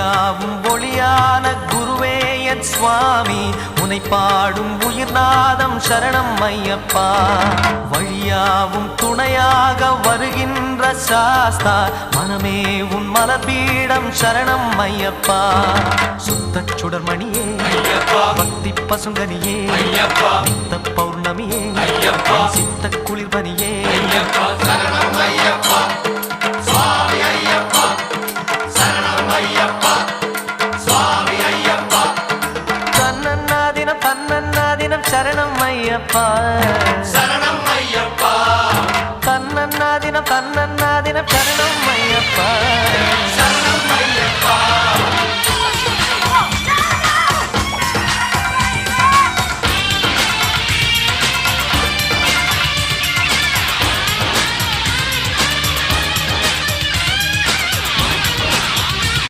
ஒளியாவும் ஒளியான குருவே என் சுவாமி உனை பாடும் உயிர்நாதம் சரணம் ஐயப்பா வழியாவும் துணையாக வருகின்ற சாஸ்தா மனமே உன் மலபீடம் சரணம் ஐயப்பா சுத்த சுடர்மணியே பக்தி பசுங்கனியே நித்த பௌர்ணமியே சித்த குளிர்பனியே சரணம் ஐயப்பா சுவாமி ஐயப்பா சரணம் ஐயப்பா சுவாமி ஐயப்பா தன்னன்னாதினம் சரணம் ஐயப்பா